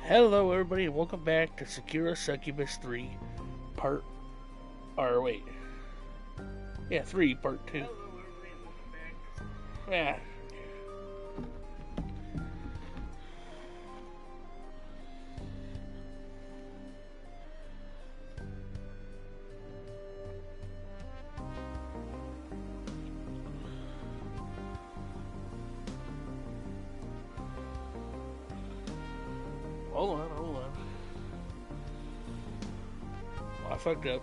Hello, everybody, and welcome back to Sakura Succubus 3, part. Or, wait. Yeah, 3, part 2. Yeah. Hold on. Oh, I fucked up.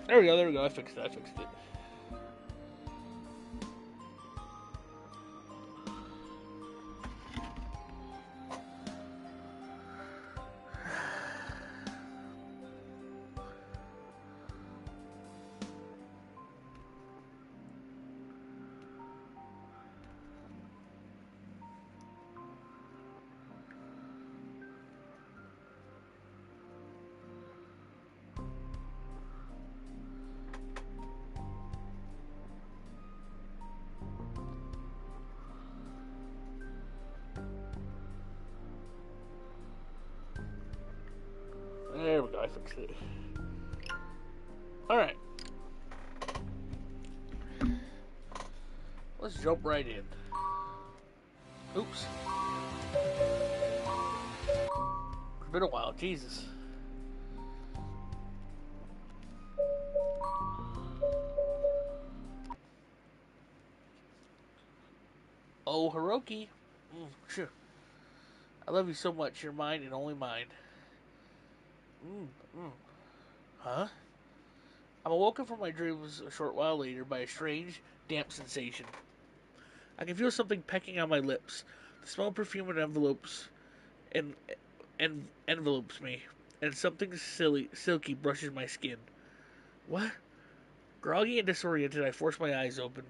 There we go, I fixed it. There we go, I fixed it. Alright. Let's jump right in. Oops. It's been a while, Jesus. Oh, Hiroki. Sure. I love you so much. You're mine and only mine. Huh? I'm awoken from my dreams a short while later by a strange, damp sensation. I can feel something pecking on my lips. The smell of perfume and envelopes me, and something silky brushes my skin. What? Groggy and disoriented, I force my eyes open.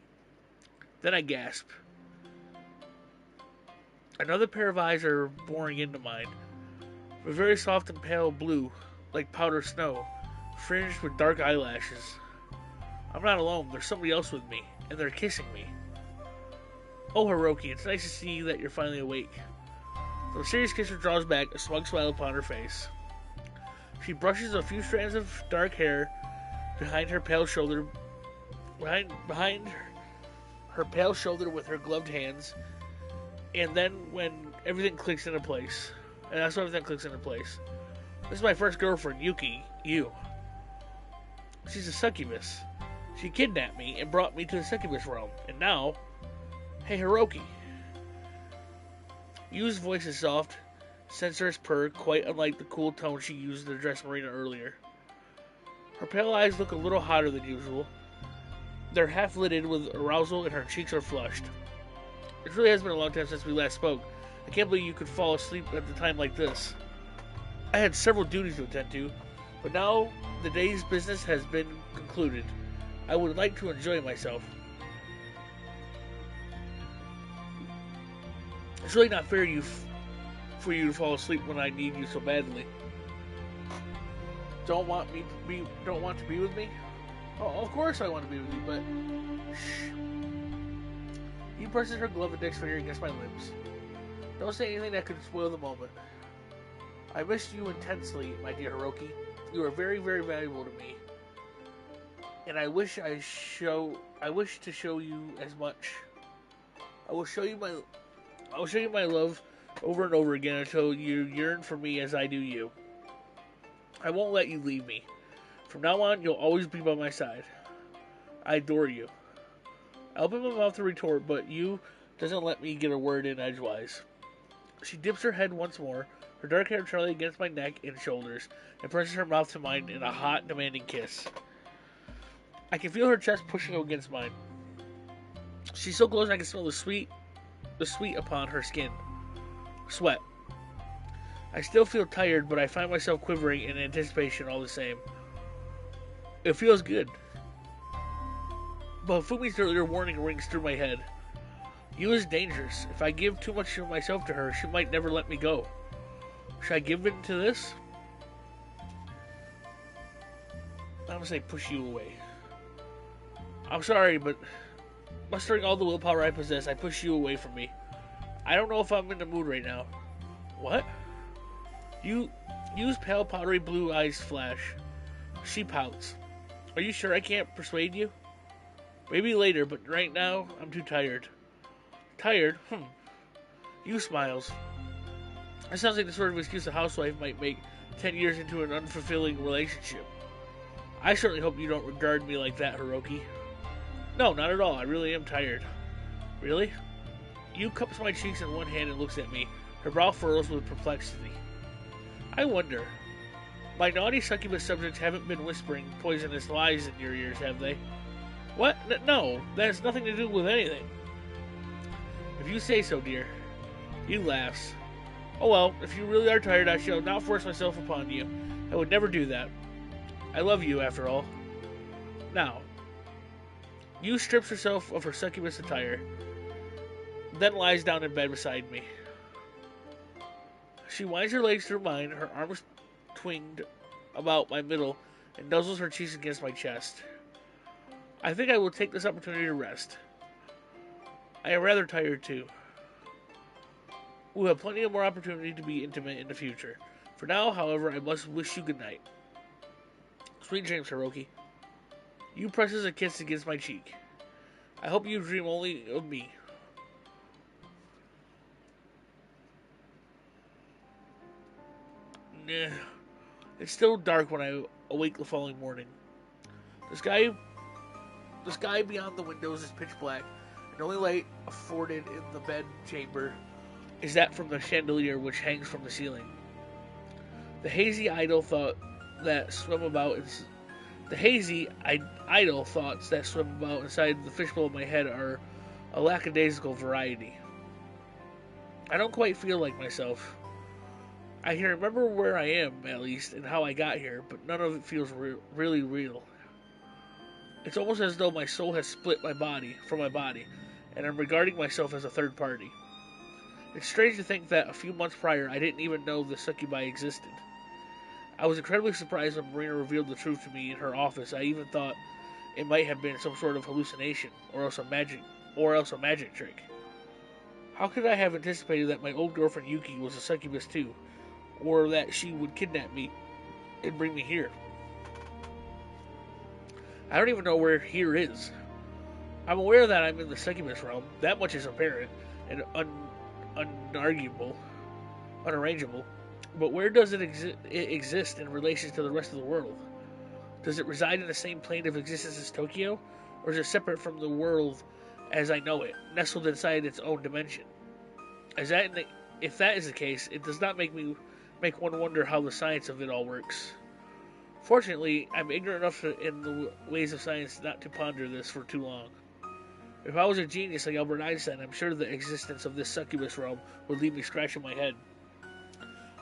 Then I gasp. Another pair of eyes are boring into mine. They're very soft and pale blue, like powdered snow, fringed with dark eyelashes. I'm not alone, there's somebody else with me, and they're kissing me. Oh, Hiroki, it's nice to see that you're finally awake. The mysterious kisser draws back, a smug smile upon her face. She brushes a few strands of dark hair behind her pale shoulder, behind her pale shoulder with her gloved hands, and then when everything clicks into place. And that's when everything clicks into place. This is my first girlfriend, Yuki, you. She's a succubus. She kidnapped me and brought me to the succubus realm. And now, hey Hiroki. Yu's voice is soft, sensuous purr, quite unlike the cool tone she used to address Marina earlier. Her pale eyes look a little hotter than usual. They're half lidded with arousal and her cheeks are flushed. It really has been a long time since we last spoke. I can't believe you could fall asleep at a time like this. I had several duties to attend to, but now the day's business has been concluded. I would like to enjoy myself. It's really not fair for you to fall asleep when I need you so badly. Don't want to be with me? Oh, of course I want to be with you, but shh. He presses her gloved index finger against my lips. Don't say anything that could spoil the moment. I miss you intensely, my dear Hiroki. You are very, very valuable to me. And I wish to show you as much. I will show you my love over and over again until you yearn for me as I do you. I won't let you leave me. From now on, you'll always be by my side. I adore you. I open my mouth to retort, but you doesn't let me get a word in edgewise. She dips her head once more, her dark hair trailing against my neck and shoulders, and presses her mouth to mine in a hot, demanding kiss. I can feel her chest pushing against mine. She's so close I can smell the sweet upon her skin. Sweat. I still feel tired, but I find myself quivering in anticipation all the same. It feels good. But Fumi's earlier warning rings through my head. You is dangerous. If I give too much of myself to her, she might never let me go. Should I give in to this? I'm gonna say push you away. I'm sorry, but mustering all the willpower I possess, I push you away from me. I don't know if I'm in the mood right now. What? You use pale powdery blue eyes flash. She pouts. Are you sure I can't persuade you? Maybe later, but right now, I'm too tired. Tired? You smiles. That sounds like the sort of excuse a housewife might make 10 years into an unfulfilling relationship. I certainly hope you don't regard me like that, Hiroki. No, not at all. I really am tired. Really? You cups my cheeks in one hand and looks at me. Her brow furrows with perplexity. I wonder. My naughty succubus subjects haven't been whispering poisonous lies in your ears, have they? What? No, that has nothing to do with anything. If you say so, dear. You laughs. Oh well, if you really are tired, I shall not force myself upon you. I would never do that. I love you, after all. Now, you strips herself of her succubus attire, then lies down in bed beside me. She winds her legs through mine, her arms twinged about my middle, and nuzzles her cheeks against my chest. I think I will take this opportunity to rest. I am rather tired too. We'll have plenty of more opportunity to be intimate in the future. For now, however, I must wish you good night. Sweet dreams, Hiroki. You presses a kiss against my cheek. I hope you dream only of me. Nah. It's still dark when I awake the following morning. The sky beyond the windows is pitch black, and the only light afforded in the bed chamber is that from the chandelier which hangs from the ceiling. The hazy idle thoughts that swim about inside the fishbowl of my head are a lackadaisical variety. I don't quite feel like myself. I can remember where I am, at least, and how I got here, but none of it feels really real. It's almost as though my soul has split from my body, and I'm regarding myself as a third party. It's strange to think that a few months prior I didn't even know the succubi existed. I was incredibly surprised when Marina revealed the truth to me in her office. I even thought it might have been some sort of hallucination, or else a magic trick. How could I have anticipated that my old girlfriend Yuki was a succubus too, or that she would kidnap me and bring me here? I don't even know where here is. I'm aware that I'm in the succubus realm. That much is apparent and unarguable, unarrangeable. But where does it exist in relation to the rest of the world? Does it reside in the same plane of existence as Tokyo, or is it separate from the world as I know it, nestled inside its own dimension? If that is the case, it does not make one wonder how the science of it all works. Fortunately, I'm ignorant enough in the ways of science not to ponder this for too long. If I was a genius like Albert Einstein, I'm sure the existence of this succubus realm would leave me scratching my head.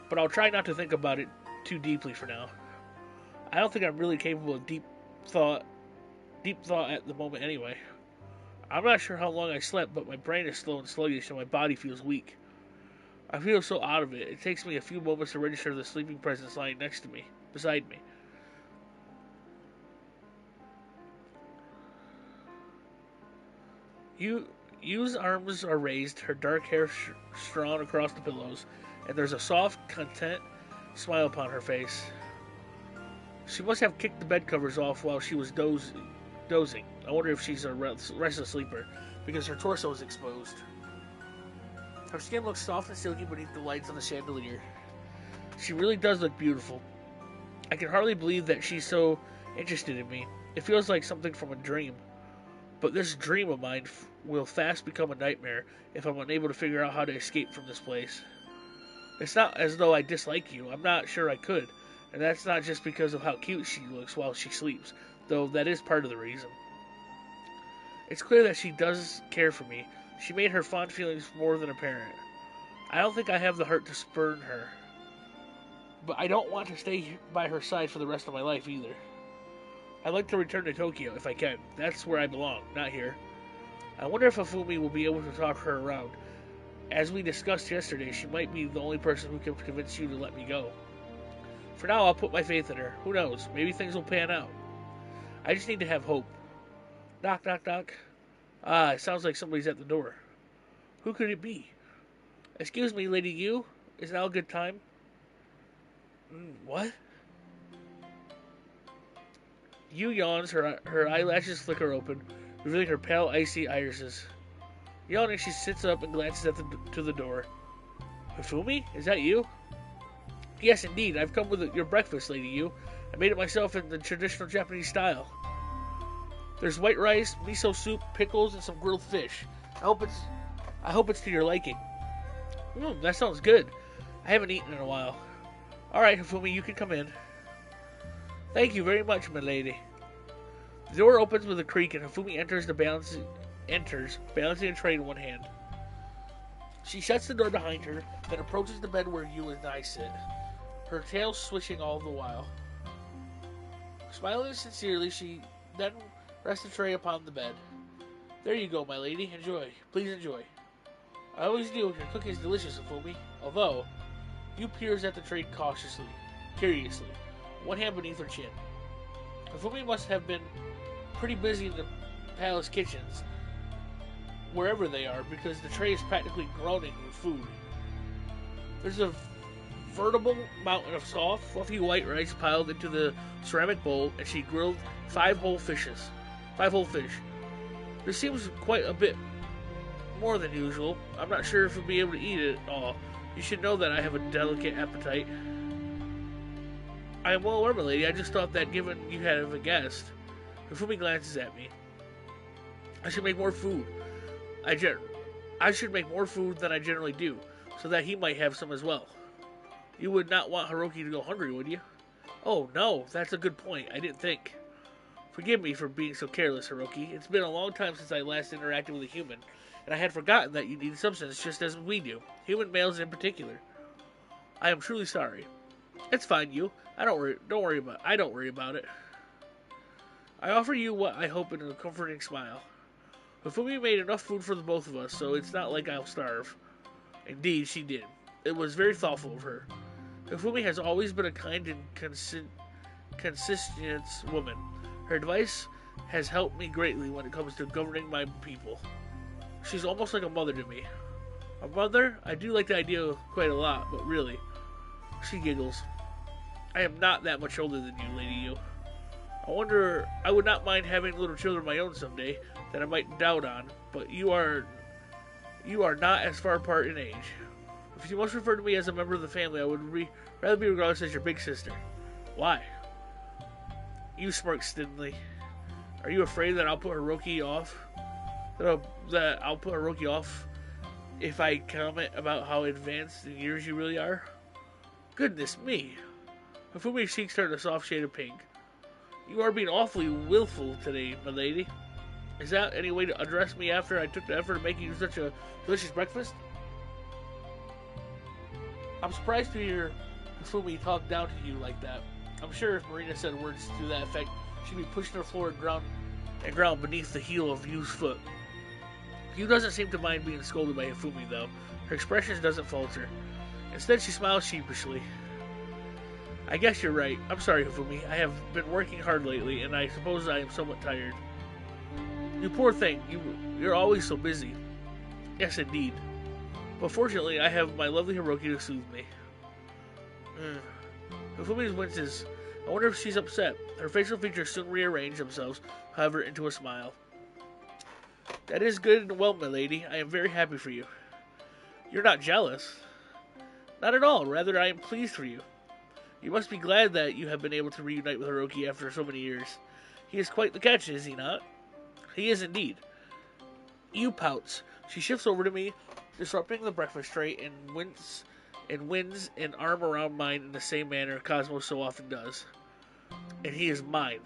But I'll try not to think about it too deeply for now. I don't think I'm really capable of deep thought at the moment anyway. I'm not sure how long I slept, but my brain is slow and sluggish and my body feels weak. I feel so out of it. It takes me a few moments to register the sleeping presence lying beside me. Yu's arms are raised, her dark hair strewn across the pillows, and there's a soft, content smile upon her face. She must have kicked the bed covers off while she was dozing. I wonder if she's a restless sleeper, because her torso is exposed. Her skin looks soft and silky beneath the lights of the chandelier. She really does look beautiful. I can hardly believe that she's so interested in me. It feels like something from a dream. But this dream of mine will fast become a nightmare if I'm unable to figure out how to escape from this place. It's not as though I dislike you. I'm not sure I could. And that's not just because of how cute she looks while she sleeps, though that is part of the reason. It's clear that she does care for me. She made her fond feelings more than apparent. I don't think I have the heart to spurn her. But I don't want to stay by her side for the rest of my life either. I'd like to return to Tokyo if I can. That's where I belong, not here. I wonder if Hifumi will be able to talk her around. As we discussed yesterday, she might be the only person who can convince you to let me go. For now, I'll put my faith in her. Who knows? Maybe things will pan out. I just need to have hope. Knock, knock, knock. Ah, it sounds like somebody's at the door. Who could it be? Excuse me, Lady Yu. Is now a good time? What? Yu yawns, her eyelashes flicker open, revealing her pale, icy irises. Yawning, she sits up and glances to the door. Hifumi? Is that you? Yes, indeed. I've come with your breakfast, Lady Yu. I made it myself in the traditional Japanese style. There's white rice, miso soup, pickles, and some grilled fish. I hope it's to your liking. That sounds good. I haven't eaten in a while. All right, Hifumi, you can come in. Thank you very much, my lady. The door opens with a creak, and Hifumi enters, balancing a tray in one hand. She shuts the door behind her, then approaches the bed where Yu and I sit, her tail swishing all the while. Smiling sincerely, she then rests the tray upon the bed. There you go, my lady. Enjoy. Please enjoy. I always do. Your cooking is delicious, Hifumi. Although, Yu peers at the tray curiously, one hand beneath her chin. Hifumi must have been pretty busy in the palace kitchens, wherever they are, because the tray is practically groaning with food. There's a veritable mountain of soft, fluffy white rice piled into the ceramic bowl, and she grilled 5 whole fish. This seems quite a bit more than usual. I'm not sure if you'll be able to eat it all. You should know that I have a delicate appetite. I am well aware, my lady. I just thought that given you had a guest. Hifumi glances at me. I should make more food. I should make more food than I generally do, so that he might have some as well. You would not want Hiroki to go hungry, would you? Oh, no, that's a good point. I didn't think. Forgive me for being so careless, Hiroki. It's been a long time since I last interacted with a human, and I had forgotten that you need substance just as we do, human males in particular. I am truly sorry. It's fine, Yu. I don't worry about it. I offer you what I hope in a comforting smile. Hifumi made enough food for the both of us, so it's not like I'll starve. Indeed, she did. It was very thoughtful of her. Hifumi has always been a kind and consistent woman. Her advice has helped me greatly when it comes to governing my people. She's almost like a mother to me. A mother? I do like the idea quite a lot, but really. She giggles. I am not that much older than you, Lady Yu. I would not mind having little children of my own someday that I might doubt on, but you are not as far apart in age. If you must refer to me as a member of the family, I would rather be regarded as your big sister. Why? You smirk stiddenly. Are you afraid that I'll put Hiroki off? That I'll put Hiroki off if I comment about how advanced in years you really are? Goodness me. Hifumi's cheeks turned a soft shade of pink. You are being awfully willful today, my lady. Is that any way to address me after I took the effort of making you such a delicious breakfast? I'm surprised to hear Hifumi talk down to you like that. I'm sure if Marina said words to that effect, she'd be pushed to the floor and ground beneath the heel of Yu's foot. Yu doesn't seem to mind being scolded by Hifumi, though. Her expression doesn't falter. Instead, she smiles sheepishly. I guess you're right. I'm sorry, Hifumi. I have been working hard lately, and I suppose I am somewhat tired. You poor thing. You're always so busy. Yes, indeed. But fortunately, I have my lovely Hiroki to soothe me. Hifumi winces. I wonder if she's upset. Her facial features soon rearrange themselves, however, into a smile. That is good and well, my lady. I am very happy for you. You're not jealous? Not at all. Rather, I am pleased for you. You must be glad that you have been able to reunite with Hiroki after so many years. He is quite the catch, is he not? He is indeed. Yu pouts. She shifts over to me, disrupting the breakfast tray, and wins an arm around mine in the same manner Cosmos so often does. And he is mine.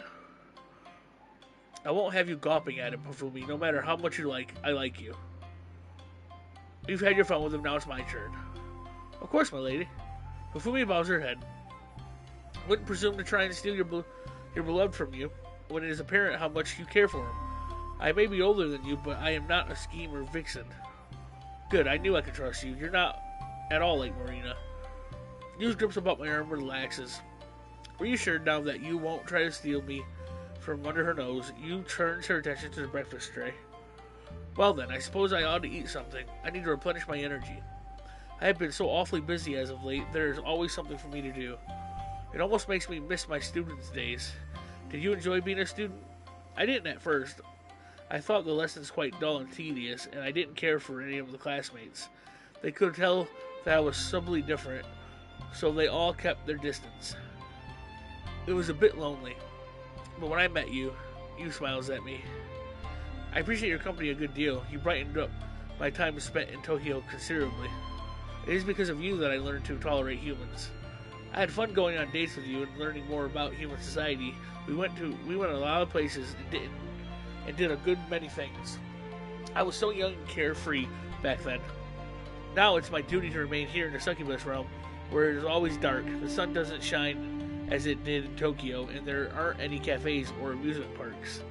I won't have you gawping at him, Hifumi, no matter how much I like you. You've had your fun with him, now it's my turn. Of course, my lady. Hifumi bows her head. Wouldn't presume to try and steal your beloved from you when it is apparent how much you care for him. I may be older than you, but I am not a schemer vixen. Good, I knew I could trust you. You're not at all like Marina. Yu's grips about my arm relaxes. Reassured now that Yu won't try to steal me from under her nose, Yu turns her attention to the breakfast tray. Well then, I suppose I ought to eat something. I need to replenish my energy. I have been so awfully busy as of late, there is always something for me to do. It almost makes me miss my students' days. Did you enjoy being a student? I didn't at first. I thought the lessons quite dull and tedious, and I didn't care for any of the classmates. They could tell that I was subtly different, so they all kept their distance. It was a bit lonely. But when I met you, Yu smiles at me. I appreciate your company a good deal. You brightened up my time spent in Tokyo considerably. It is because of you that I learned to tolerate humans. I had fun going on dates with you and learning more about human society. We went a lot of places and did a good many things. I was so young and carefree back then. Now it's my duty to remain here in the Succubus realm, where it is always dark. The sun doesn't shine as it did in Tokyo, and there aren't any cafes or amusement parks.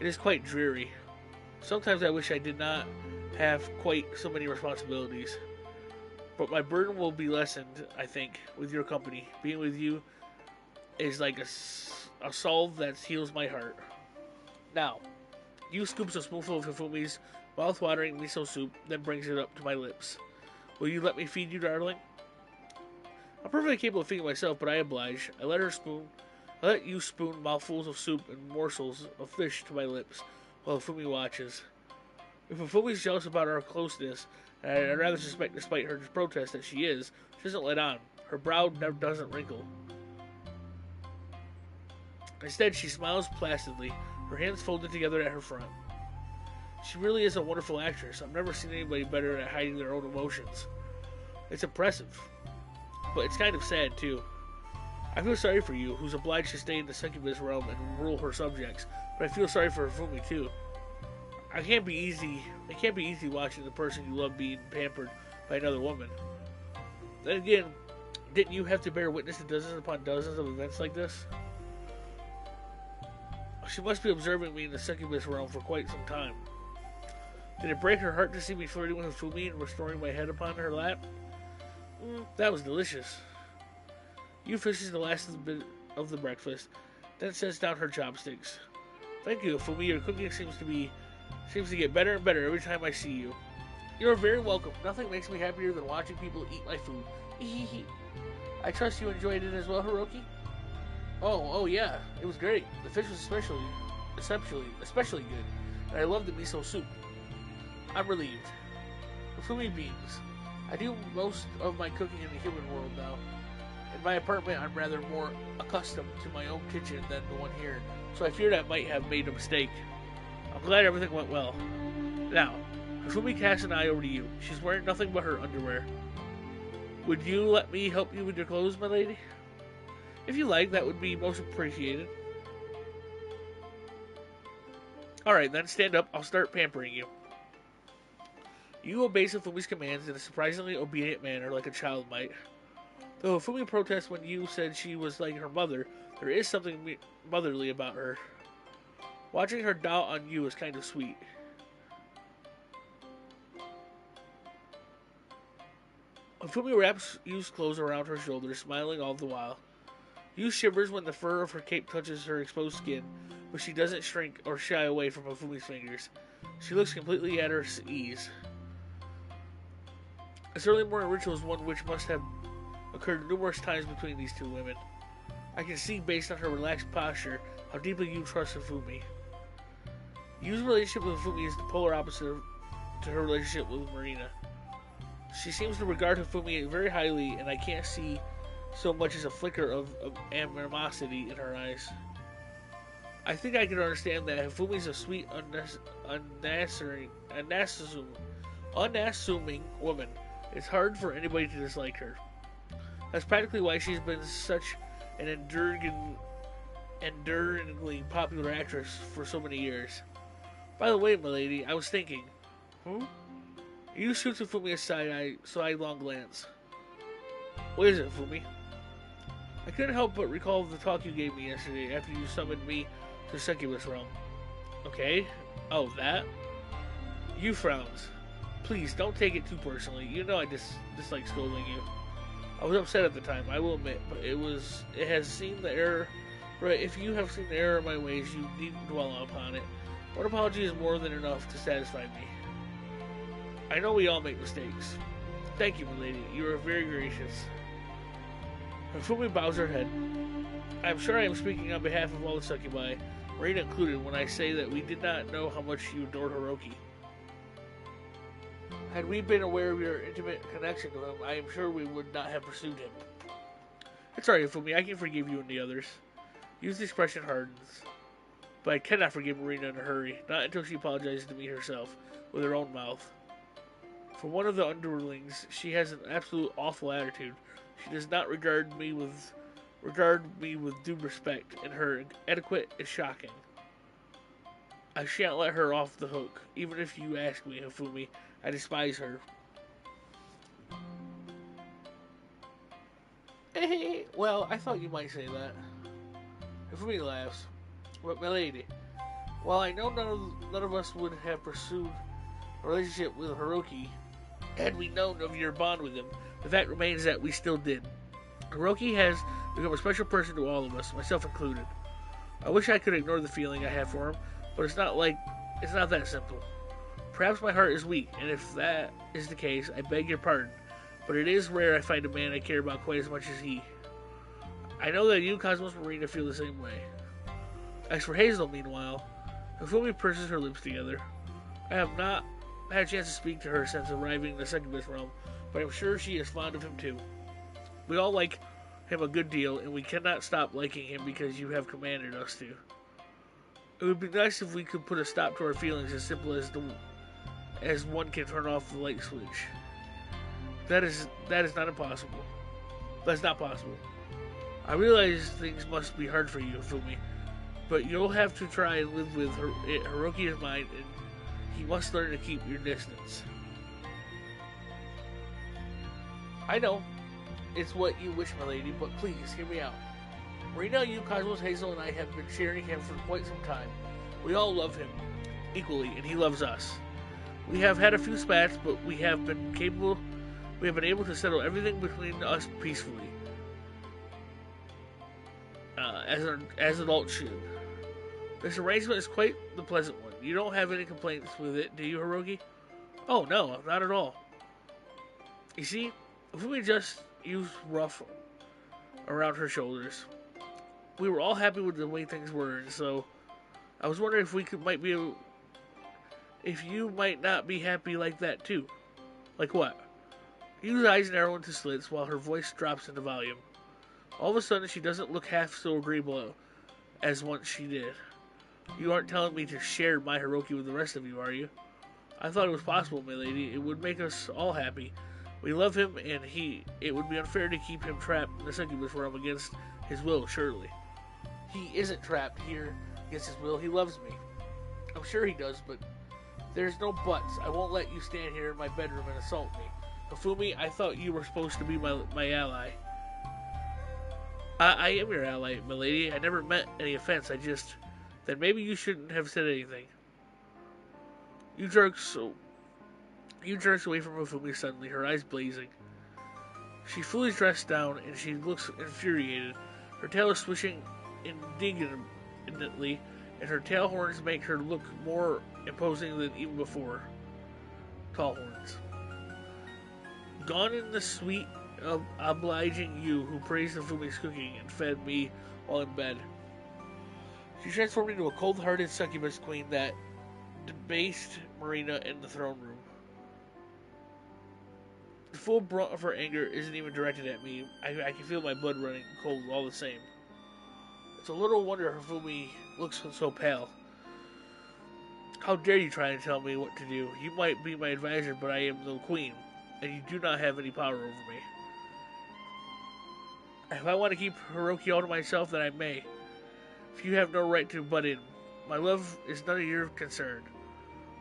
It is quite dreary. Sometimes I wish I did not have quite so many responsibilities. But my burden will be lessened, I think, with your company. Being with you is like a salve that heals my heart. Now, Yu scoops a spoonful of Hifumi's mouth-watering miso soup, then brings it up to my lips. Will you let me feed you, darling? I'm perfectly capable of feeding myself, but I oblige. I let you spoon mouthfuls of soup and morsels of fish to my lips, while Hifumi watches. If Hifumi's jealous about our closeness, and I'd rather suspect, despite her protest, that she doesn't let on. Her brow never doesn't wrinkle. Instead, she smiles placidly, her hands folded together at her front. She really is a wonderful actress. I've never seen anybody better at hiding their own emotions. It's impressive. But it's kind of sad, too. I feel sorry for you, who's obliged to stay in the Succubus realm and rule her subjects, but I feel sorry for Hifumi, too. It can't be easy watching the person you love being pampered by another woman. Then again, didn't you have to bear witness to dozens upon dozens of events like this? She must be observing me in the Succubus realm for quite some time. Did it break her heart to see me flirting with Hifumi and restoring my head upon her lap? That was delicious. Yu fishes the last of the breakfast, then sets down her chopsticks. Thank you, Hifumi. Your cooking seems to get better and better every time I see you. You're very welcome. Nothing makes me happier than watching people eat my food. I trust you enjoyed it as well, Hiroki? Oh yeah, it was great. The fish was especially good, and I loved the miso soup. I'm relieved. Hifumi beams. I do most of my cooking in the human world now. In my apartment, I'm rather more accustomed to my own kitchen than the one here, so I feared I might have made a mistake. I'm glad everything went well. Now, Hifumi casts an eye over to you. She's wearing nothing but her underwear. Would you let me help you with your clothes, my lady? If you like, that would be most appreciated. Alright, then stand up. I'll start pampering you. You obey Hifumi's commands in a surprisingly obedient manner, like a child might. Though Hifumi protests when you said she was like her mother, there is something motherly about her. Watching her doubt on you is kind of sweet. Hifumi wraps Yu's clothes around her shoulders, smiling all the while. Yu shivers when the fur of her cape touches her exposed skin, but she doesn't shrink or shy away from Hifumi's fingers. She looks completely at her ease. This early morning ritual is one which must have occurred numerous times between these two women. I can see, based on her relaxed posture, how deeply you trust Hifumi. Yu's relationship with Hifumi is the polar opposite to her relationship with Marina. She seems to regard Hifumi very highly, and I can't see so much as a flicker of animosity in her eyes. I think I can understand that Hifumi's a sweet, unassuming woman. It's hard for anybody to dislike her. That's practically why she's been such an enduringly popular actress for so many years. By the way, my lady, I was thinking. You shoots Hifumi a sidelong glance. What is it, Hifumi? I couldn't help but recall the talk you gave me yesterday after you summoned me to Succubus realm. Okay, Oh, that? You frowns. Please, don't take it too personally. You know I dislike scolding you. I was upset at the time, I will admit, but it has seen the error. Right, if you have seen the error of my ways, you needn't dwell upon it. One apology is more than enough to satisfy me. I know we all make mistakes. Thank you, milady. You are very gracious. Hifumi bows her head. I am sure I am speaking on behalf of all the succubi, Marina included, when I say that we did not know how much you adored Hiroki. Had we been aware of your intimate connection to him, I am sure we would not have pursued him. It's alright, Hifumi. I can forgive you and the others. Use the expression hardens. But I cannot forgive Marina in a hurry, not until she apologizes to me herself, with her own mouth. For one of the underlings, she has an absolute awful attitude. She does not regard me with due respect, and her etiquette is shocking. I shan't let her off the hook, even if you ask me, Hifumi. I despise her. Hey, well, I thought you might say that. Hifumi laughs. But milady, while I know none of us would have pursued a relationship with Hiroki had we known of your bond with him, the fact remains that we still did. Hiroki has become a special person to all of us, myself included. I wish I could ignore the feeling I have for him, but it's not that simple. Perhaps my heart is weak, and if that is the case, I beg your pardon, but it is rare I find a man I care about quite as much as he. I know that you, Cosmos Marina, feel the same way. As for Hazel, meanwhile, Hifumi purses her lips together. I have not had a chance to speak to her since arriving in the Succubus realm, but I'm sure she is fond of him too. We all like him a good deal, and we cannot stop liking him because you have commanded us to. It would be nice if we could put a stop to our feelings as simple as one can turn off the light switch. That is not impossible. That's not possible. I realize things must be hard for you, Hifumi, but you'll have to try and live with Hiroki in mind, and he must learn to keep your distance. I know. It's what you wish, my lady, but please, hear me out. Marina, you, Cosmos, Hazel, and I have been sharing him for quite some time. We all love him equally, and he loves us. We have had a few spats, but we have been able to settle everything between us peacefully. As adults should. This arrangement is quite the pleasant one. You don't have any complaints with it, do you, Hiroki? Oh, no, not at all. You see, if we just used rough around her shoulders, we were all happy with the way things were, and so I was wondering if you might not be happy like that too. Like what? Yu's eyes narrow into slits while her voice drops into volume. All of a sudden, she doesn't look half so agreeable as once she did. You aren't telling me to share my Hiroki with the rest of you, are you? I thought it was possible, my lady. It would make us all happy. We love him, and it would be unfair to keep him trapped in the Succubus realm against his will, surely. He isn't trapped here against his will. He loves me. I'm sure he does, but there's no buts. I won't let you stand here in my bedroom and assault me. Hifumi, I thought you were supposed to be my ally. I am your ally, milady. I never meant any offense. Then maybe you shouldn't have said anything. You jerks away from Hifumi suddenly, her eyes blazing. She fully dressed down, and she looks infuriated. Her tail is swishing indignantly, and her tail horns make her look more imposing than even before. Tall horns. Gone in the sweet of obliging you who praised Hifumi's cooking and fed me while in bed. She transformed into a cold-hearted succubus queen that debased Marina in the throne room. The full brunt of her anger isn't even directed at me. I can feel my blood running cold all the same. It's a little wonder Hifumi looks so pale. How dare you try and tell me what to do? You might be my advisor, but I am the queen, and you do not have any power over me. If I want to keep Hiroki all to myself, then I may. If you have no right to butt in, my love is none of your concern.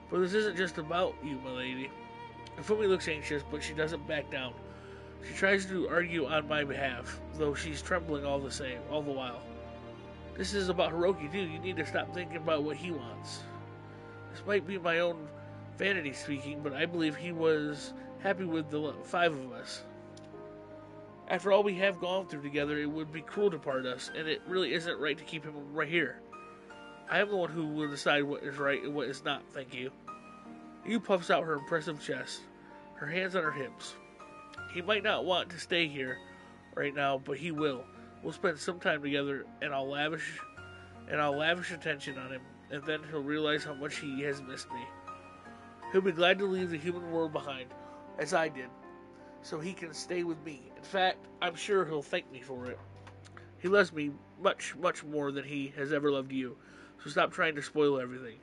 But this isn't just about you, my lady. Hifumi looks anxious, but she doesn't back down. She tries to argue on my behalf, though she's trembling all the while. This is about Hiroki, too. You need to stop thinking about what he wants. This might be my own vanity speaking, but I believe he was happy with the 5 of us. After all we have gone through together, it would be cruel to part us, and it really isn't right to keep him right here. I am the one who will decide what is right and what is not, thank you. Yu puffs out her impressive chest, her hands on her hips. He might not want to stay here right now, but he will. We'll spend some time together, and I'll lavish attention on him, and then he'll realize how much he has missed me. He'll be glad to leave the human world behind, as I did, so he can stay with me. In fact, I'm sure he'll thank me for it. He loves me much, much more than he has ever loved you, so stop trying to spoil everything.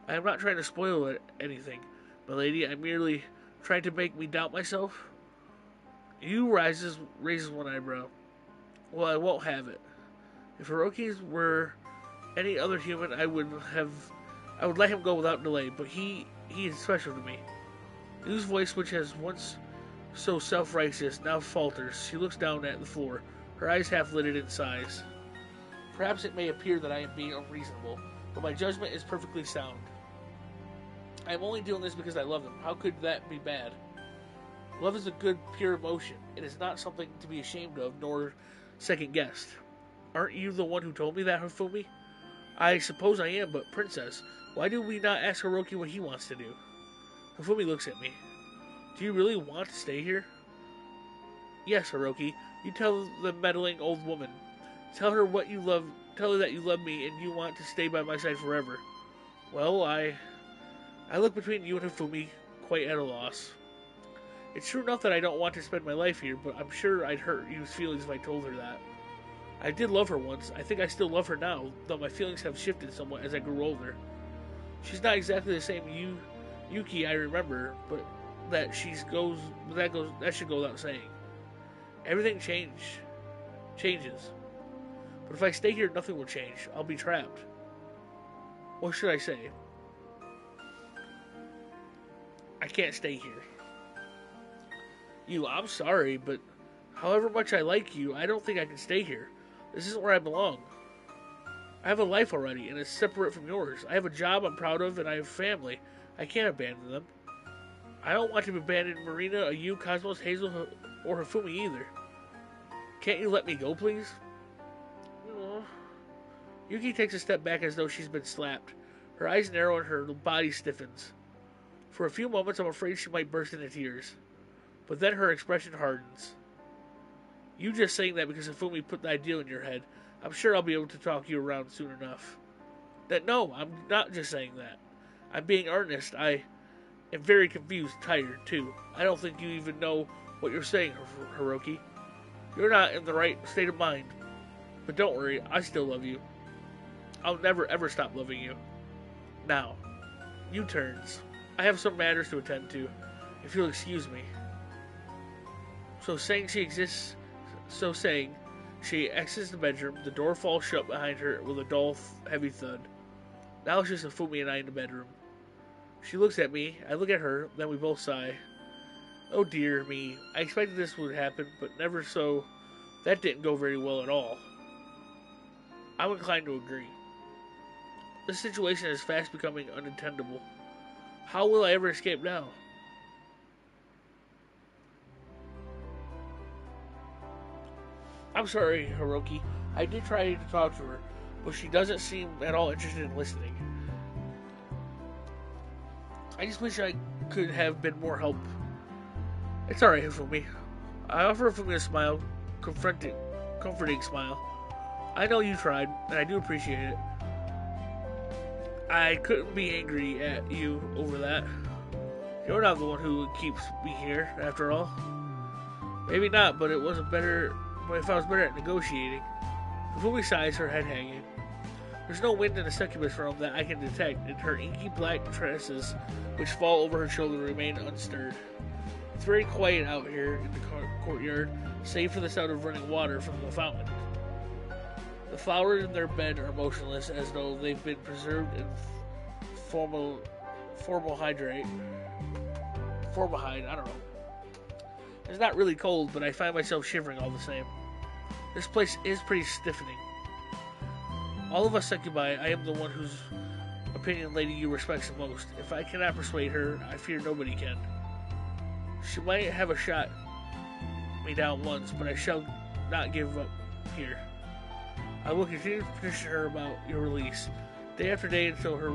I am not trying to spoil anything, my lady. I'm merely trying to make me doubt myself. Yu raises one eyebrow. Well, I won't have it. If Hiroki were any other human, I would let him go without delay, but he is special to me. Yu's voice, which has once so self-righteous, now falters. She looks down at the floor, her eyes half lidded in sighs. Perhaps it may appear that I am being unreasonable, but my judgment is perfectly sound. I am only doing this because I love him. How could that be bad? Love is a good, pure emotion. It is not something to be ashamed of, nor second-guessed. Aren't you the one who told me that, Hifumi? I suppose I am, but Princess, why do we not ask Hiroki what he wants to do? Hifumi looks at me. Do you really want to stay here? Yes, Hiroki. You tell the meddling old woman. Tell her what you love. Tell her that you love me and you want to stay by my side forever. Well, I look between you and Hifumi, quite at a loss. It's true enough that I don't want to spend my life here, but I'm sure I'd hurt Yu's feelings if I told her that. I did love her once. I think I still love her now, though my feelings have shifted somewhat as I grew older. She's not exactly the same Yuki I remember, but that should go without saying. Everything changes. But if I stay here, nothing will change. I'll be trapped. What should I say? I can't stay here. I'm sorry, but however much I like you, I don't think I can stay here. This isn't where I belong. I have a life already, and it's separate from yours. I have a job I'm proud of, and I have family. I can't abandon them. I don't want to abandon Marina, Yu, Cosmos, Hazel, or Hifumi either. Can't you let me go, please? Aww. Yuki takes a step back as though she's been slapped. Her eyes narrow and her body stiffens. For a few moments, I'm afraid she might burst into tears. But then her expression hardens. You just saying that because Hifumi put the idea in your head. I'm sure I'll be able to talk you around soon enough. No, I'm not just saying that. I'm being earnest. I am very confused, tired, too. I don't think you even know what you're saying, Hiroki. You're not in the right state of mind. But don't worry, I still love you. I'll never ever stop loving you. Now, Yu turns. I have some matters to attend to, if you'll excuse me. So saying, she exits the bedroom. The door falls shut behind her with a dull, heavy thud. Now it's just Hifumi and I in the bedroom. She looks at me, I look at her, then we both sigh. Oh dear me, I expected this would happen, but never so. That didn't go very well at all. I'm inclined to agree. This situation is fast becoming untenable. How will I ever escape now? I'm sorry, Hiroki. I did try to talk to her, but she doesn't seem at all interested in listening. I just wish I could have been more help. It's alright, Hifumi. I offer Hifumi a smile, comforting smile. I know you tried, and I do appreciate it. I couldn't be angry at you over that. You're not the one who keeps me here, after all. Maybe not, but if I was better at negotiating. Hifumi sighs, her head hanging. There's no wind in the Succubus realm that I can detect, and her inky black tresses, which fall over her shoulder, remain unstirred. It's very quiet out here in the courtyard, save for the sound of running water from the fountain. The flowers in their bed are motionless, as though they've been preserved in formaldehyde, I don't know. It's not really cold, but I find myself shivering all the same. This place is pretty stiffening. All of us succubi, I am the one whose opinion Lady Yu respects the most. If I cannot persuade her, I fear nobody can. She might have a shot me down once, but I shall not give up here. I will continue to petition her about your release, day after day until her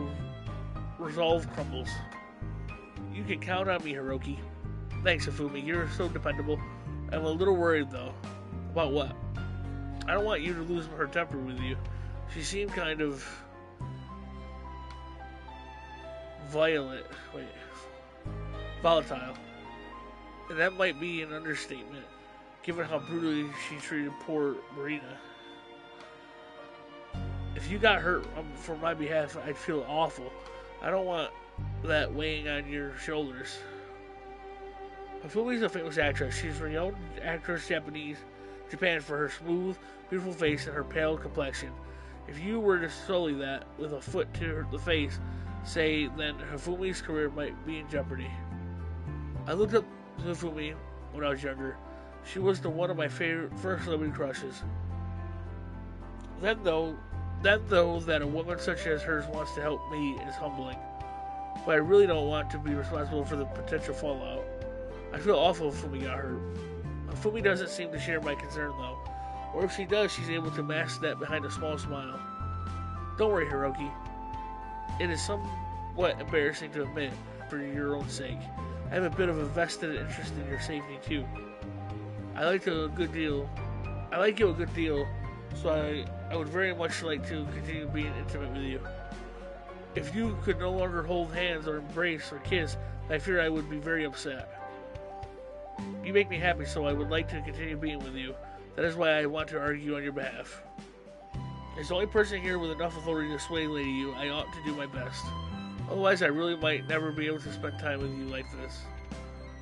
resolve crumbles. You can count on me, Hiroki. Thanks, Hifumi. You're so dependable. I'm a little worried, though. About what? I don't want you to lose her temper with you. She seemed kind of volatile. And that might be an understatement, given how brutally she treated poor Marina. If you got hurt for my behalf, I'd feel awful. I don't want that weighing on your shoulders. Hifumi's a famous actress. She's a renowned actress, Japan for her smooth, beautiful face and her pale complexion. If you were to sully that with a foot to the face, say, then Hifumi's career might be in jeopardy. I looked up to Hifumi when I was younger. She was one of my favorite first celebrity crushes. Then though, that a woman such as hers wants to help me is humbling. But I really don't want to be responsible for the potential fallout. I feel awful if Hifumi got hurt. Hifumi doesn't seem to share my concern though. Or if she does, she's able to mask that behind a small smile. Don't worry, Hiroki. It is somewhat embarrassing to admit, for your own sake. I have a bit of a vested interest in your safety too. I like you a good deal, so I would very much like to continue being intimate with you. If you could no longer hold hands or embrace or kiss, I fear I would be very upset. You make me happy, so I would like to continue being with you. That is why I want to argue on your behalf. As the only person here with enough authority to sway Lady Yu, I ought to do my best. Otherwise, I really might never be able to spend time with you like this.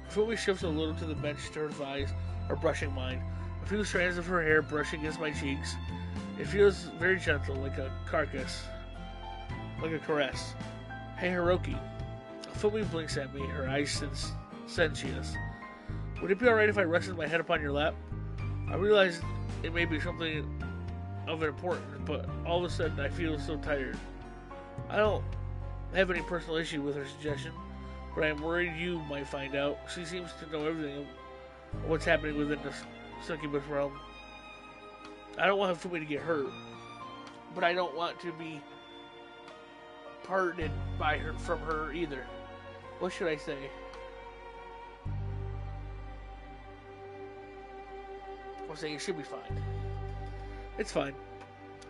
Hifumi shifts a little to the bench to her thighs, are brushing mine. A few strands of her hair brush against my cheeks. It feels very gentle, like a caress. Hey, Hiroki. Hifumi blinks at me, her eyes sensuous. Would it be alright if I rested my head upon your lap? I realize it may be something of importance, but all of a sudden I feel so tired. I don't have any personal issue with her suggestion, but I am worried you might find out. She seems to know everything of what's happening within the Succubus realm. I don't want Hifumi to get hurt, but I don't want to be parted from her either. What should I say? I'm saying it should be fine. It's fine.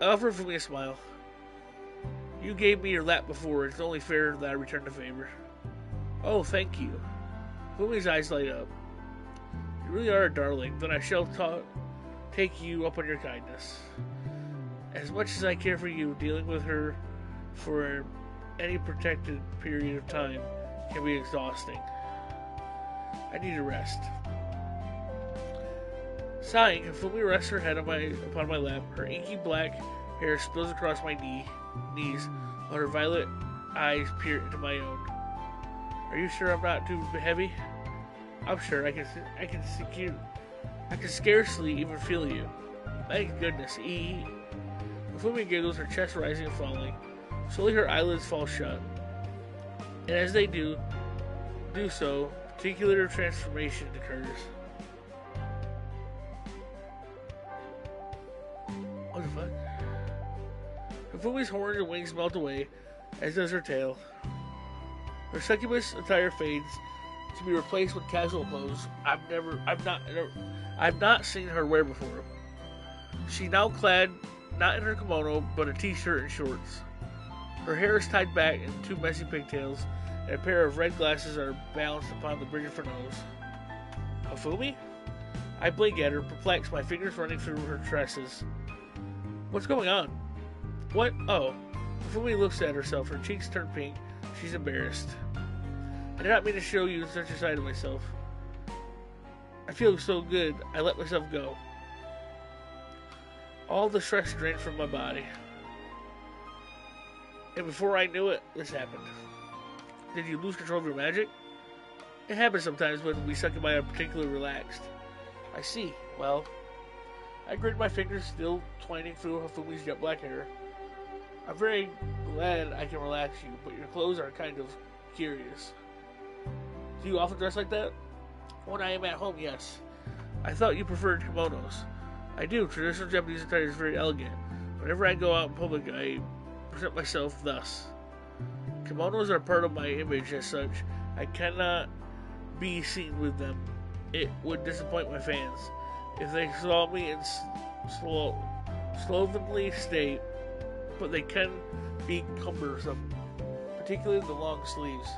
I offer Hifumi a smile. You gave me your lap before. It's only fair that I return the favor. Oh, thank you. Hifumi's eyes light up. You really are a darling. Then I shall take you up on your kindness. As much as I care for you, dealing with her for any protected period of time can be exhausting. I need a rest. Sighing, Hifumi rests her head upon my lap. Her inky black hair spills across my knees, while her violet eyes peer into my own. Are you sure I'm not too heavy? I'm sure. I can scarcely even feel you. Thank goodness. Hifumi giggles, her chest rising and falling. Slowly her eyelids fall shut. And as they do so, particular transformation occurs. What the fuck? Hifumi's horns and wings melt away, as does her tail. Her succubus attire fades to be replaced with casual clothes I've not seen her wear before. She's now clad not in her kimono, but a t-shirt and shorts. Her hair is tied back in two messy pigtails, and a pair of red glasses are balanced upon the bridge of her nose. Hifumi? I blink at her, perplexed, my fingers running through her tresses. What's going on? What? Oh. Hifumi looks at herself, her cheeks turn pink. She's embarrassed. I did not mean to show you such a side of myself. I feel so good, I let myself go. All the stress drained from my body. And before I knew it, this happened. Did you lose control of your magic? It happens sometimes when we succubus are particularly relaxed. I see. Well, I grit my fingers, still twining through Hifumi's jet black hair. I'm very glad I can relax you, but your clothes are kind of curious. Do you often dress like that? When I am at home, yes. I thought you preferred kimonos. I do. Traditional Japanese attire is very elegant. Whenever I go out in public, I present myself thus. Kimonos are part of my image as such. I cannot be seen with them. It would disappoint my fans if they saw me in slovenly state, but they can be cumbersome, particularly the long sleeves.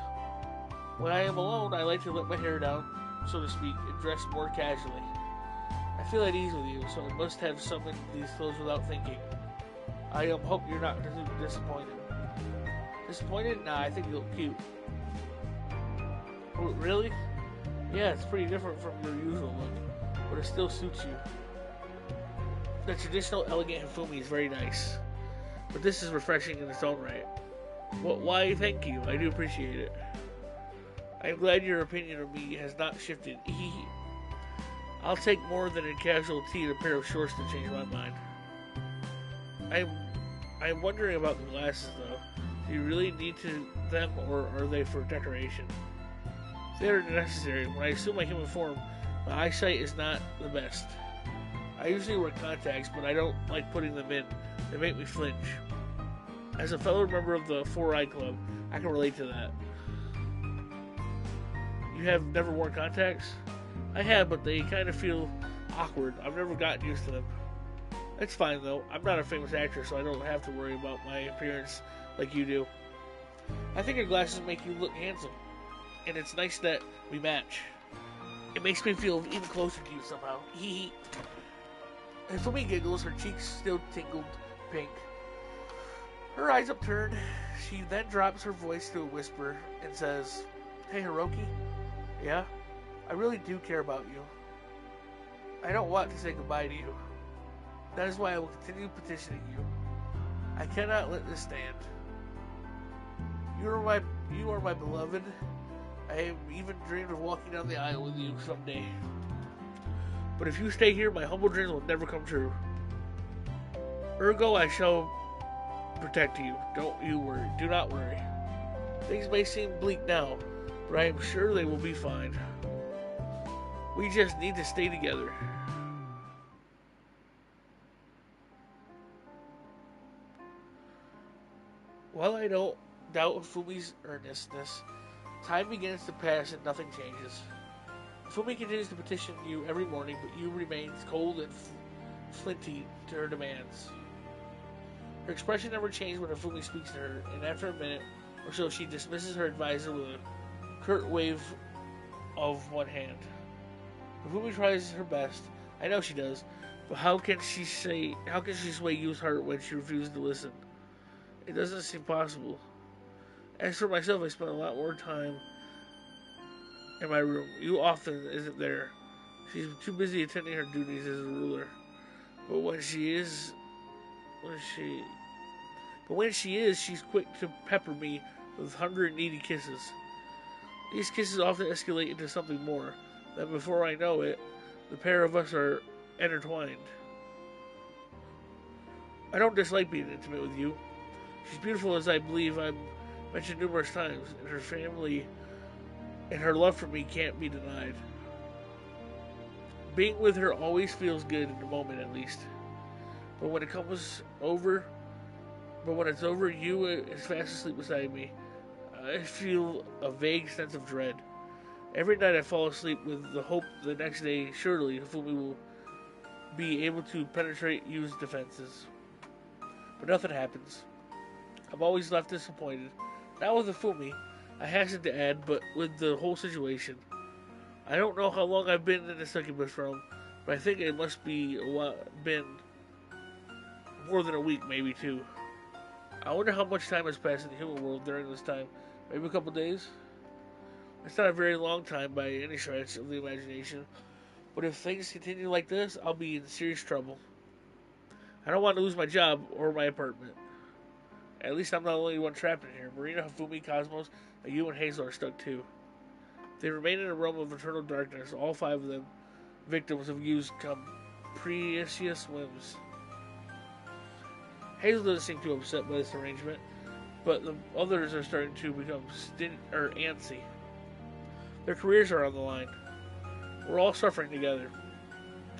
When I am alone, I like to let my hair down, so to speak, and dress more casually. I feel at ease with you, so I must have summoned these clothes without thinking. I hope you're not disappointed. Disappointed? Nah, I think you look cute. Oh, really? Yeah, it's pretty different from your usual look, but it still suits you. The traditional elegant Hifumi is very nice, but this is refreshing in its own right. Why, thank you. I do appreciate it. I'm glad your opinion of me has not shifted. I'll take more than a casual tee and a pair of shorts to change my mind. I'm wondering about the glasses, though. Do you really need them, or are they for decoration? They are necessary. When I assume my human form, my eyesight is not the best. I usually wear contacts, but I don't like putting them in. They make me flinch. As a fellow member of the 4-Eye Club, I can relate to that. You have never worn contacts? I have, but they kind of feel awkward. I've never gotten used to them. That's fine, though. I'm not a famous actress, so I don't have to worry about my appearance like you do. I think your glasses make you look handsome, and it's nice that we match. It makes me feel even closer to you somehow. And Fumi giggles, her cheeks still tingled pink. Her eyes upturned. She then drops her voice to a whisper and says, Hey, Hiroki? Yeah? I really do care about you. I don't want to say goodbye to you. That is why I will continue petitioning you. I cannot let this stand. You are my beloved. I have even dreamed of walking down the aisle with you someday. But if you stay here, my humble dreams will never come true. Ergo, I shall protect you. Don't you worry. Do not worry. Things may seem bleak now, but I am sure they will be fine. We just need to stay together. While I don't doubt Fumi's earnestness, time begins to pass and nothing changes. Fumi continues to petition you every morning, but you remains cold and flinty to her demands. Her expression never changes when Fumi speaks to her, and after a minute or so she dismisses her advisor with a curt wave of one hand. Fumi tries her best. I know she does, but how can she sway Yu's heart when she refuses to listen? It doesn't seem possible. As for myself, I spend a lot more time in my room. Yu often isn't there. She's too busy attending her duties as a ruler. But when she is, she's quick to pepper me with hunger and needy kisses. These kisses often escalate into something more. Then before I know it, the pair of us are intertwined. I don't dislike being intimate with you. She's beautiful, as I believe I've mentioned numerous times, and her family and her love for me can't be denied. Being with her always feels good in the moment, at least. But when it's over, Yu is fast asleep beside me. I feel a vague sense of dread. Every night I fall asleep with the hope the next day, surely, Hifumi will be able to penetrate Yu's defenses. But nothing happens. I'm always left disappointed. Not with Hifumi, I hasten to add, but with the whole situation. I don't know how long I've been in the Succubus realm, but I think it must be been more than a week, maybe 2. I wonder how much time has passed in the human world during this time. Maybe a couple days? It's not a very long time by any stretch of the imagination, but if things continue like this, I'll be in serious trouble. I don't want to lose my job or my apartment. At least I'm not the only one trapped in here. Marina, Hifumi, Cosmos, and you and Hazel are stuck too. They remain in a realm of eternal darkness, all 5 of them victims of Yu's capricious whims. Hazel doesn't seem too upset by this arrangement, but the others are starting to become antsy. Their careers are on the line. We're all suffering together.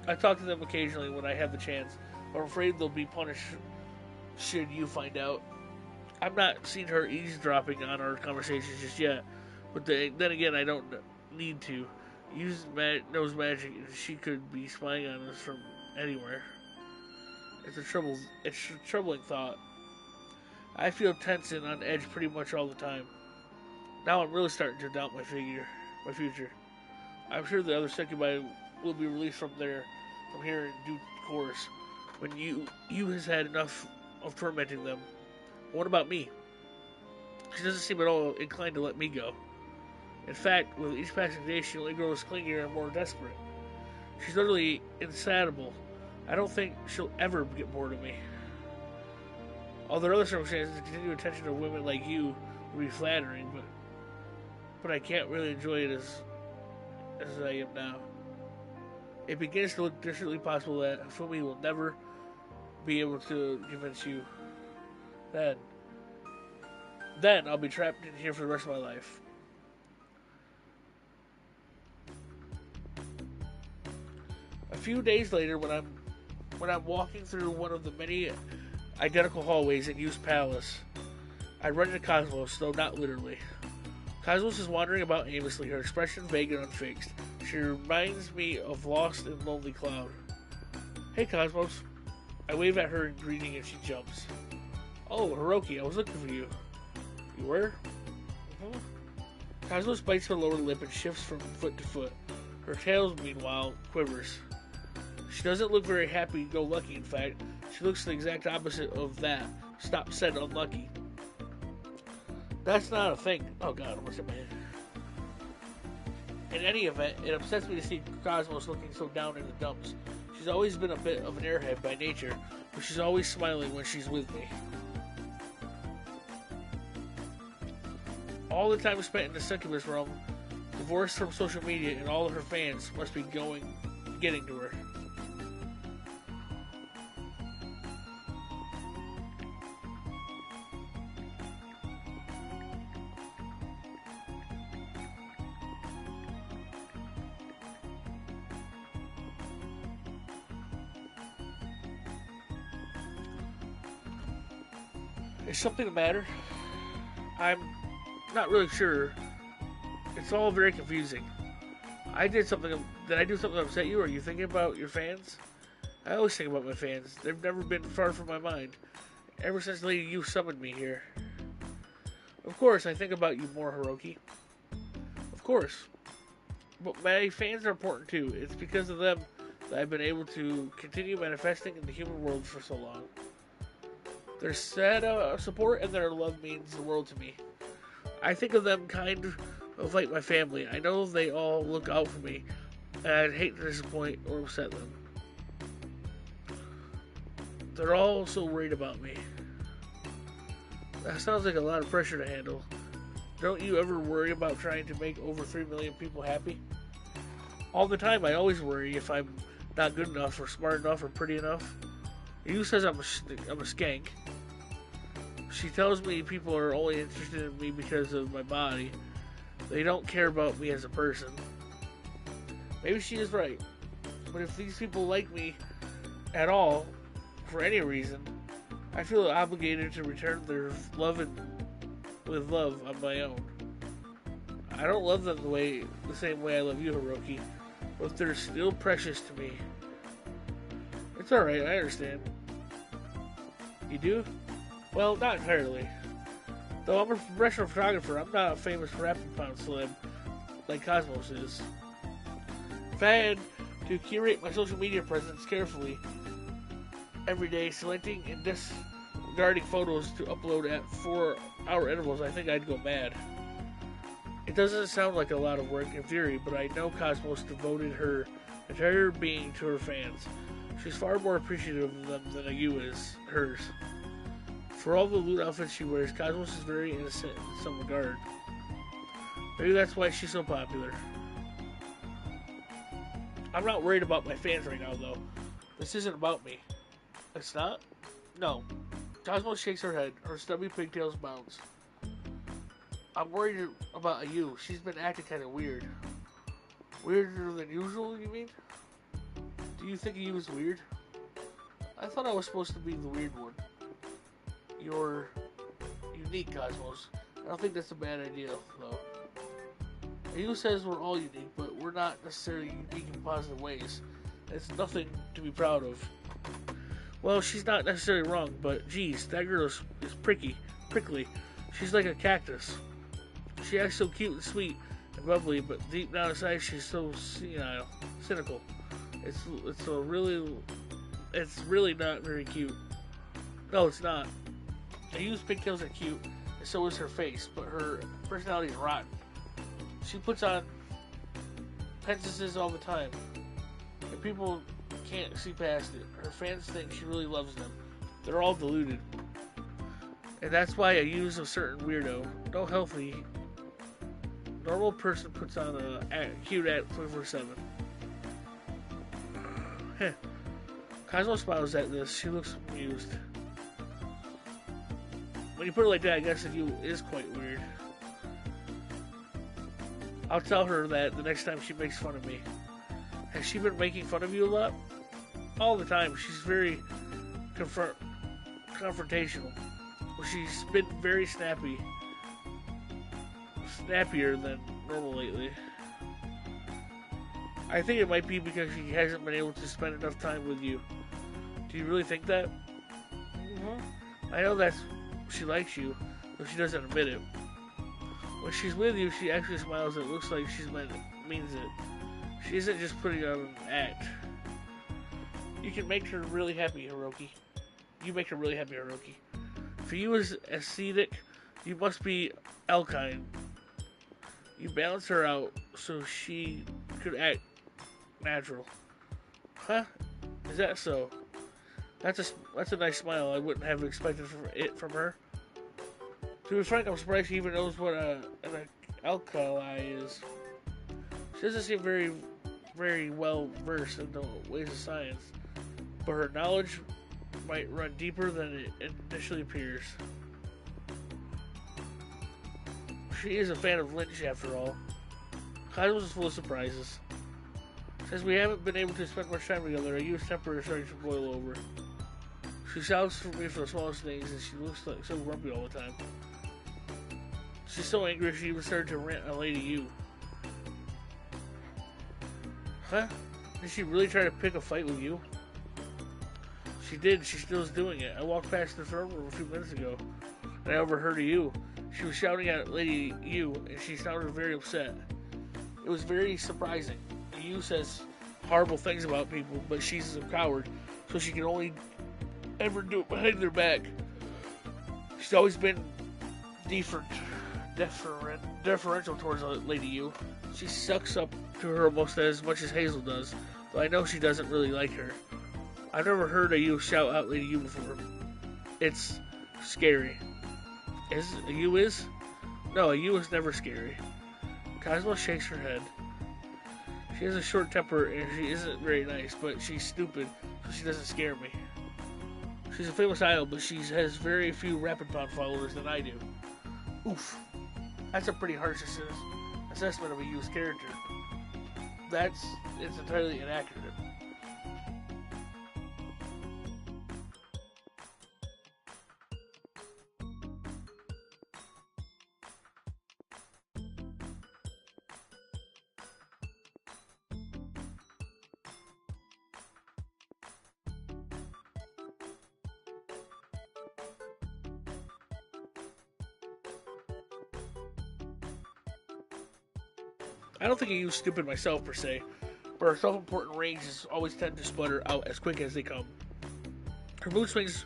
I talk to them occasionally when I have the chance, but I'm afraid they'll be punished should you find out. I'm not seeing her eavesdropping on our conversations just yet, but then again, I don't need to. Use knows magic, and she could be spying on us from anywhere. It's a troubling thought. I feel tense and on edge pretty much all the time. Now I'm really starting to doubt my future. I'm sure the other succubi will be released from here in due course, when you has had enough of tormenting them. What about me? She doesn't seem at all inclined to let me go. In fact, with each passing day, she only grows clingier and more desperate. She's utterly insatiable. I don't think she'll ever get bored of me. Under other circumstances, the continued attention of women like you would be flattering, but I can't really enjoy it as I am now. It begins to look distantly possible that Fumi will never be able to convince you. Then I'll be trapped in here for the rest of my life. A few days later, when I'm walking through one of the many identical hallways in Yu's palace, I run into Cosmos, though not literally. Cosmos is wandering about aimlessly, her expression vague and unfixed. She reminds me of Lost and Lonely Cloud. Hey, Cosmos. I wave at her in greeting and she jumps. Oh, Hiroki, I was looking for you. You were? Mm-hmm. Cosmos bites her lower lip and shifts from foot to foot. Her tail, meanwhile, quivers. She doesn't look very happy-go-lucky, in fact. She looks the exact opposite of that. Stop said unlucky. That's not a thing. Oh god, what's in my head? In any event, it upsets me to see Cosmos looking so down in the dumps. She's always been a bit of an airhead by nature, but she's always smiling when she's with me. All the time spent in the Succubus realm, divorced from social media, and all of her fans must be getting to her. Is something the matter? I'm not really sure. It's all very confusing. Did I do something that upset you? Are you thinking about your fans? I always think about my fans. They've never been far from my mind. Ever since Lady Yu summoned me here. Of course, I think about you more, Hiroki. Of course. But my fans are important too. It's because of them that I've been able to continue manifesting in the human world for so long. Their support and their love means the world to me. I think of them kind of like my family. I know they all look out for me, and I'd hate to disappoint or upset them. They're all so worried about me. That sounds like a lot of pressure to handle. Don't you ever worry about trying to make over 3 million people happy? All the time, I always worry if I'm not good enough or smart enough or pretty enough. Yu says I'm a skank. She tells me people are only interested in me because of my body. They don't care about me as a person. Maybe she is right. But if these people like me at all, for any reason, I feel obligated to return their love with love on my own. I don't love them the same way I love you, Hiroki, but they're still precious to me. It's alright, I understand. You do? Well, not entirely. Though I'm a professional photographer, I'm not a famous rapping pound celeb like Cosmos is. If I had to curate my social media presence carefully every day, selecting and discarding photos to upload at 4-hour intervals, I think I'd go mad. It doesn't sound like a lot of work in theory, but I know Cosmos devoted her entire being to her fans. She's far more appreciative of them than a Yu is hers. For all the loot outfits she wears, Cosmos is very innocent in some regard. Maybe that's why she's so popular. I'm not worried about my fans right now, though. This isn't about me. It's not? No. Cosmo shakes her head. Her stubby pigtails bounce. I'm worried about Ayu. She's been acting kind of weird. Weirder than usual, you mean? Do you think Ayu is weird? I thought I was supposed to be the weird one. You're unique, Cosmos. I don't think that's a bad idea, though. Ayu says we're all unique, but we're not necessarily unique in positive ways. It's nothing to be proud of. Well, she's not necessarily wrong, but geez, that girl is prickly. She's like a cactus. She acts so cute and sweet and bubbly, but deep down inside she's so senile, cynical. It's really not very cute. No, it's not. Ayu's pigtails are cute, and so is her face, but her personality is rotten. She puts on pensives all the time, and people can't see past it. Her fans think she really loves them. They're all deluded. And that's why Ayu's a certain weirdo. No healthy, normal person puts on a cute act 24/7. Cosmo smiles at this. She looks amused. When you put it like that, I guess Ayu is quite weird. I'll tell her that the next time she makes fun of me. Has she been making fun of you a lot? All the time. She's very confrontational. Well, she's been very snappier than normal lately. I think it might be because she hasn't been able to spend enough time with you. Do you really think that? Mm-hmm. I know that she likes you, but she doesn't admit it. When she's with you, she actually smiles and it looks like she means it. She isn't just putting on an act. You can make her really happy, Hiroki. You make her really happy, Hiroki. For you as ascetic, you must be alkaline. You balance her out so she could act natural. Huh? Is that so? That's a nice smile. I wouldn't have expected from her. To be frank, I'm surprised she even knows what an alkali is. She doesn't seem very well versed in the ways of science, but her knowledge might run deeper than it initially appears. She is a fan of Lynch after all. Cosmos is full of surprises. Since we haven't been able to spend much time together, Ayu's temper is starting to boil over. She shouts for me for the smallest things, and she looks like so grumpy all the time. She's so angry she even started to rant on Lady Yu. Huh? Did she really try to pick a fight with you? She did. She still is doing it. I walked past the throne room a few minutes ago, and I overheard Yu. She was shouting at Lady Yu, and she sounded very upset. It was very surprising. Yu says horrible things about people, but she's a coward, so she can only ever do it behind their back. She's always been deferential towards Lady Yu. She sucks up to her almost as much as Hazel does, though I know she doesn't really like her. I've never heard Yu shout out Lady Yu before. It's scary. Yu is? No, Yu is never scary. Cosmo shakes her head. She has a short temper and she isn't very nice, but she's stupid, so she doesn't scare me. She's a famous idol, but she has very few Rapid Pound followers than I do. Oof. That's a pretty harsh assessment of a Yu's character. It's entirely inaccurate. I don't think Yu's stupid myself per se, but her self-important ranges always tend to sputter out as quick as they come. Her mood swings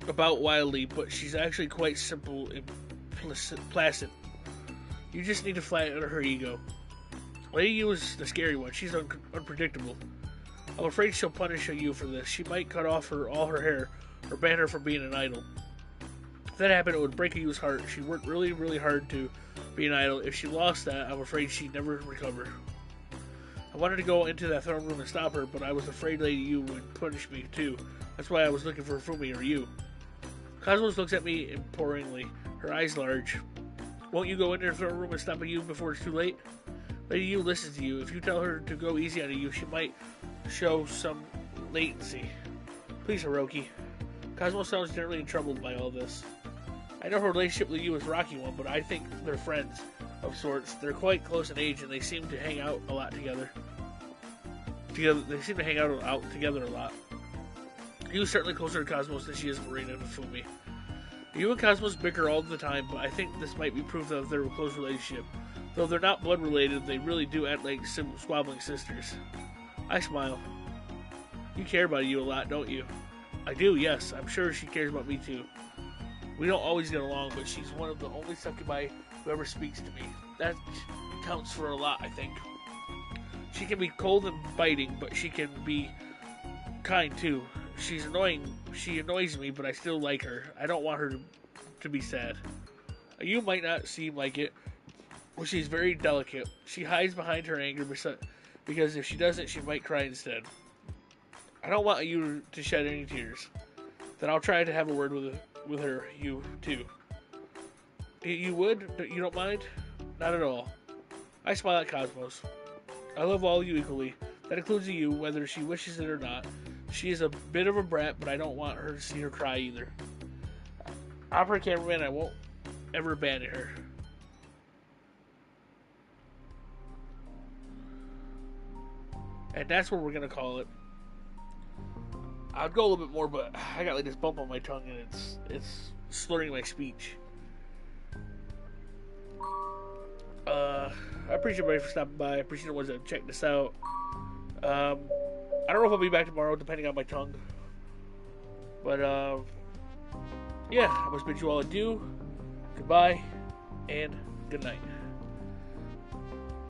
about wildly, but she's actually quite simple and placid. You just need to flatten her ego. Lady Yu is the scary one. She's unpredictable. I'm afraid she'll punish Yu for this. She might cut off all her hair or ban her from being an idol. If that happened, it would break Yu's heart. She worked really, really hard to be an idol. If she lost that, I'm afraid she'd never recover. I wanted to go into that throne room and stop her, but I was afraid Lady Yu would punish me too. That's why I was looking for Fumi or Yu. Cosmos looks at me imploringly, her eyes large. Won't you go in her throne room and stop a you before it's too late? Lady Yu listens to you. If you tell her to go easy on you, she might show some latency. Please, Hiroki. Cosmos sounds generally troubled by all this. I know her relationship with you is a rocky one, but I think they're friends of sorts. They're quite close in age, and they seem to hang out a lot together. They seem to hang out together a lot. Yu's certainly closer to Cosmos than she is Marina and Fumi. You and Cosmos bicker all the time, but I think this might be proof of their close relationship. Though they're not blood related, they really do act like squabbling sisters. I smile. You care about you a lot, don't you? I do, yes. I'm sure she cares about me too. We don't always get along, but she's one of the only succubi who ever speaks to me. That counts for a lot, I think. She can be cold and biting, but she can be kind too. She's annoying. She annoys me, but I still like her. I don't want her to be sad. You might not seem like it. Well, she's very delicate. She hides behind her anger because if she doesn't, she might cry instead. I don't want you to shed any tears. Then I'll try to have a word with her, you too. You would? You don't mind? Not at all. I smile at Cosmos. I love all you equally. That includes you, whether she wishes it or not. She is a bit of a brat, but I don't want her to see her cry either. Opera cameraman, I won't ever abandon her. And that's what we're gonna call it. I'd go a little bit more, but I got like this bump on my tongue and it's slurring my speech. I appreciate everybody for stopping by. I appreciate the ones that checked this out. I don't know if I'll be back tomorrow, depending on my tongue. But yeah, I must bid you all adieu, goodbye, and good night.